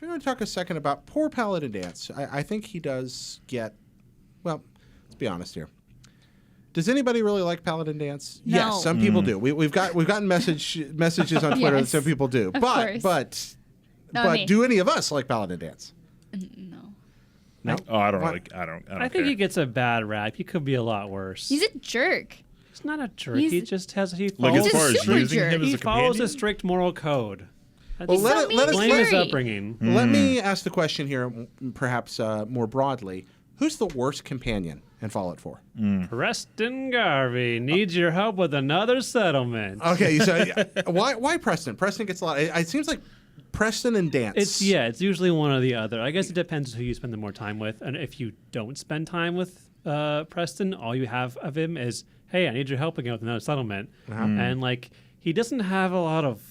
We're going to talk a second about poor Paladin Dance. I think he does get, well, let's be honest here. Does anybody really like Paladin Dance? No. Yes, some people do. We've gotten messages on Twitter that some people do. But do any of us like Paladin Dance? No. No. Oh, I don't really. I don't I think care. he gets a bad rap. He could be a lot worse. He's a jerk. He's not a jerk. He's- He just has. He Like follows, as far as super using jerk. him as he a follows companion. a strict moral code. Well, let it Blame his Fury. upbringing. Let me ask the question here, perhaps more broadly. Who's the worst companion in Fallout 4? Preston Garvey needs your help with another settlement. Okay, so why Preston? Preston gets a lot. It seems like Preston and Dance. It's usually one or the other. I guess it depends who you spend the more time with. And if you don't spend time with Preston, all you have of him is, hey, I need your help again with another settlement. And like he doesn't have a lot of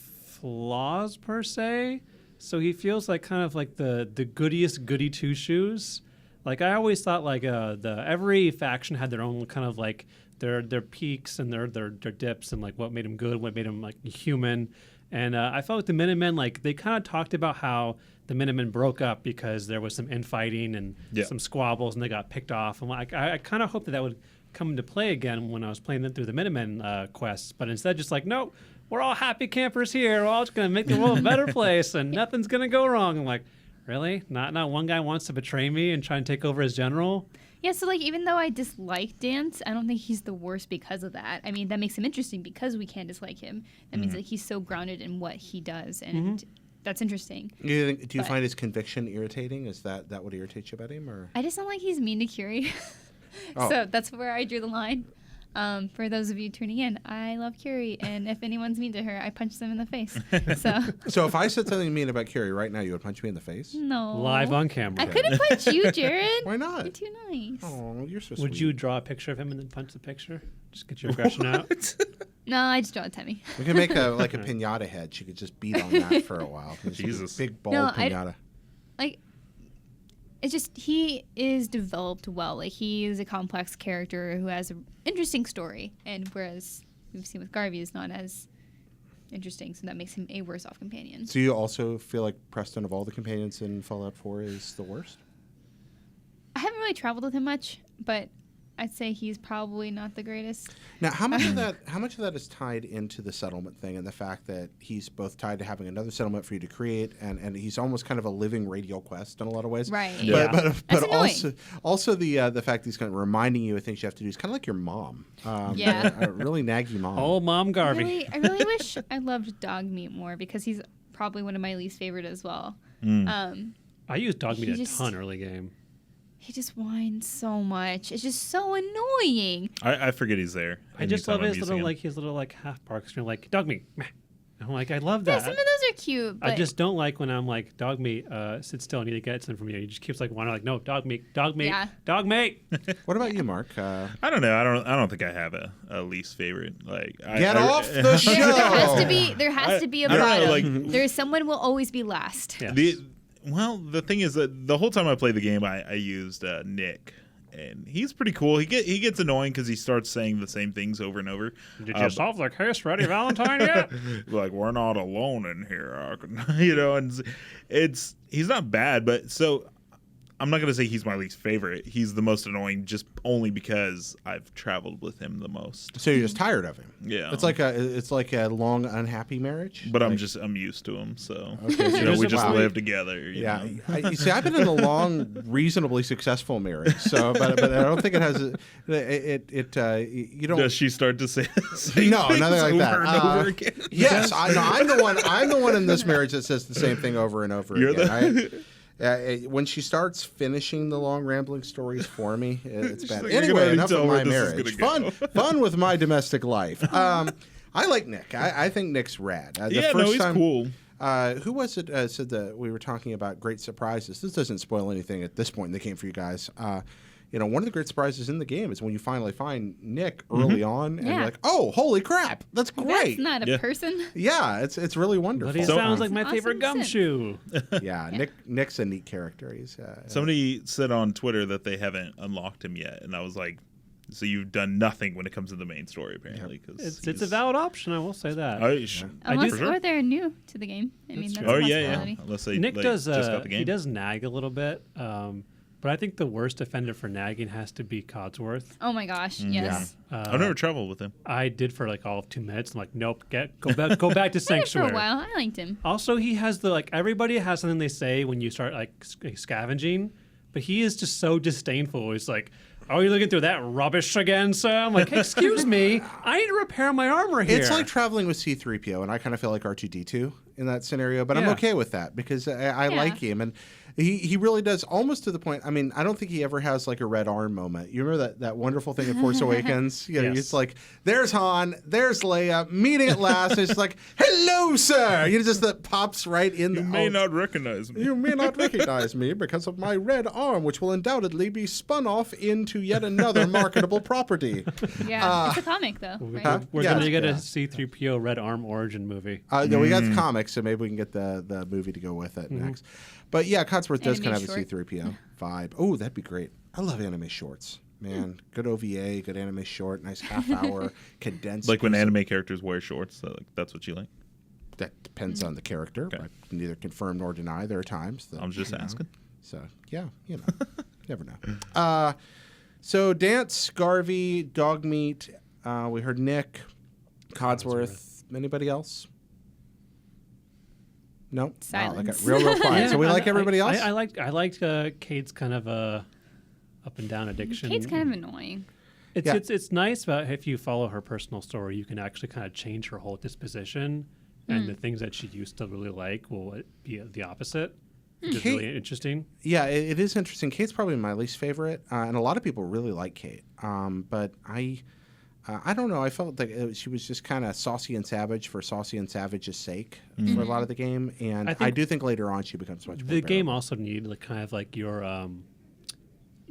flaws per se, so he feels like kind of like the goodiest goody two shoes. Like I always thought like every faction had their own kind of like their peaks and their dips and like what made them good, what made them like human. And I felt like the Minutemen, like they kind of talked about how the Minutemen broke up because there was some infighting and some squabbles and they got picked off. And like I kind of hoped that would come into play again when I was playing them through the Minutemen quests, but instead just like, nope, we're all happy campers here. We're all just going to make the world a better place and nothing's going to go wrong. I'm like, really? Not one guy wants to betray me and try and take over as general? Yeah, so like even though I dislike Dance, I don't think he's the worst because of that. I mean, that makes him interesting because we can dislike him. That means that he's so grounded in what he does, and that's interesting. Do you find his conviction irritating? Is that what irritates you about him, or? I just don't like he's mean to Curie. So that's where I drew the line. For those of you tuning in, I love Curie, and if anyone's mean to her, I punch them in the face. So if I said something mean about Curie right now, you would punch me in the face? No. Live on camera. I couldn't punch you, Jared. Why not? You're too nice. Oh, you're so sweet. Would you draw a picture of him and then punch the picture? Just get your aggression out? No, I just draw a tummy. We can make a pinata head. She could just beat on that for a while. Jesus. Big bald pinata. It's just he is developed well. Like he is a complex character who has an interesting story, and whereas we've seen with Garvey is not as interesting, so that makes him a worse off companion. So you also feel like Preston, of all the companions in Fallout 4, is the worst? I haven't really traveled with him much, but I'd say he's probably not the greatest. Now, how much of that is tied into the settlement thing and the fact that he's both tied to having another settlement for you to create, and he's almost kind of a living radio quest in a lot of ways. Right. Yeah. But also the fact that he's kind of reminding you of things you have to do. He's kind of like your mom. Yeah. A really naggy mom. Oh, Mom Garvey. I really wish I loved Dog Meat more because he's probably one of my least favorite as well. I used dog meat He a just- ton early game. He just whines so much. It's just so annoying. I forget he's there. I just love anytime I'm his little half barks. You're like, dog meat. Meh. I'm like, I love Yeah, that. some of those are cute, but I just don't like when I'm like, dog meat, sit still, I need to get something from you. He just keeps like whining, like, no, dog meat, Yeah. dog meat. What about you, Mark? I don't know. I don't think I have a least favorite. Like Get off the show. there has to be a I don't know, bottom. like- There's someone will always be last. Yes. The thing is that the whole time I played the game, I used Nick, and he's pretty cool. He gets annoying because he starts saying the same things over and over. Did you solve the case, Ready Valentine yet? Like, we're not alone in here, and he's not bad, but so I'm not gonna say he's my least favorite. He's the most annoying, just only because I've traveled with him the most. So you're just tired of him. Yeah, It's like a long unhappy marriage. But I'm used to him, so Okay, so we just wow. live together. You Yeah, know? you see, I've been in a long, reasonably successful marriage. So, but I don't think it has you don't. Does she start to say the same No, things nothing like that. over and over again? Yes, I'm the one in this marriage that says the same thing over and over again. When she starts finishing the long rambling stories for me, it's bad. like, you're Anyway, gonna enough tell of where my this is marriage. gonna Fun with my domestic life. I like Nick. I think Nick's rad. He's cool. Who was it said that we were talking about great surprises? This doesn't spoil anything at this point in the game for you guys. One of the great surprises in the game is when you finally find Nick early on, and you're like, "Oh, holy crap, that's great!" That's not a person. Yeah, it's really wonderful. But he sounds like my favorite gumshoe. Yeah, Nick's a neat character. He's Somebody said on Twitter that they haven't unlocked him yet, and I was like, So you've done nothing when it comes to the main story, apparently. Cause It's a valid option. I will say that. Unless or they're new to the game. I mean, that's a possibility. Unless they Nick just got the game. He does nag a little bit, but I think the worst offender for nagging has to be Codsworth. Oh my gosh, yes. I've never traveled with him. I did for like all of 2 minutes. I'm like, nope, go back to Sanctuary. For a while, I liked him. Also, he has the everybody has something they say when you start scavenging, but he is just so disdainful. He's like, "Oh, you're looking through that rubbish again, sir?" I'm like, "Excuse me, I need to repair my armor here." It's like traveling with C-3PO, and I kind of feel like R2-D2 in that scenario, but I'm okay with that because I like him, and he really does, almost to the point. I mean, I don't think he ever has like a red arm moment. You remember that wonderful thing in Force Awakens? You know, it's like, there's Han, there's Leia, meeting at last, and it's like, "Hello, sir!" You know, just that pops right in. You may not recognize me. You may not recognize me because of my red arm, which will undoubtedly be spun off into yet another marketable property. Yeah, it's a comic though. Right? We're going to get a C-3PO red arm origin movie. No, we got the comics, so maybe we can get the movie to go with it next. But yeah, Codsworth does kind of have a C-3PO vibe. Oh, that'd be great. I love anime shorts. Man, good OVA, good anime short, nice half-hour, condensed. Like when anime characters wear shorts, that's what you like? That depends on the character. I can neither confirm nor deny. There are times that, I'm just asking. So, yeah, never know. So, Dance, Garvey, Dogmeat, we heard Nick, Codsworth. Anybody else? No, Silence. Real quiet. So we like everybody else. I liked Kate's kind of up and down addiction. Kate's kind of annoying. It's nice, but if you follow her personal story, you can actually kind of change her whole disposition, and the things that she used to really like will be the opposite. Which is really interesting. Yeah, it is interesting. Kate's probably my least favorite, and a lot of people really like Kate. But I don't know. I felt like she was just kind of saucy and savage for saucy and savage's sake for a lot of the game, and I do think later on she becomes much more the game bearable. also needed kind of like your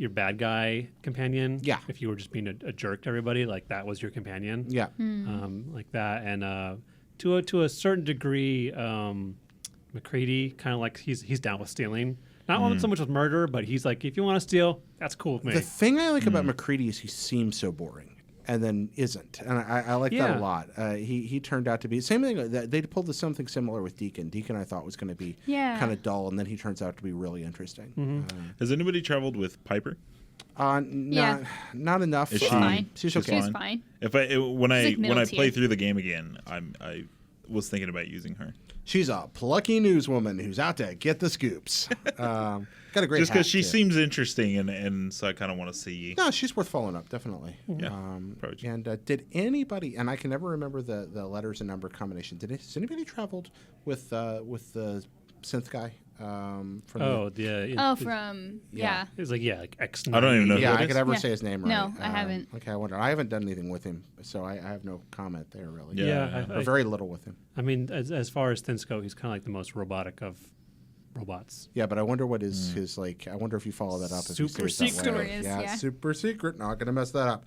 bad guy companion. Yeah. If you were just being a jerk to everybody, like that was your companion. Yeah. Like that, and to a certain degree, McCready kind of like he's down with stealing. Not so much with murder, but he's like, if you want to steal, that's cool with me. The thing I like about McCready is he seems so boring. And then isn't, and I like that a lot. He turned out to be same thing. They pulled something similar with Deacon. Deacon I thought was going to be kind of dull, and then he turns out to be really interesting. Has anybody traveled with Piper? Not enough. Is she fine. She's okay. She's fine. When I middle play tier. through the game again, I was thinking about using her. She's a plucky newswoman who's out to get the scoops. Got a great Just because hat, she too. seems interesting, and so I kind of want to see. No, she's worth following up, definitely. Yeah, probably. And did anybody? And I can never remember the letters and number combination. Has anybody traveled with the synth guy? From It's like X. I don't even know. Yeah, who I it could is. never say his name right. No, I haven't. Okay, I wonder. I haven't done anything with him, so I have no comment there really. Yeah. Or very little with him. I mean, as far as things go, he's kind of like the most robotic of robots. Yeah, but I wonder what his like. I wonder if you follow that up. Super if he stays that secret. way. Story is, yeah. Super secret. Not gonna mess that up.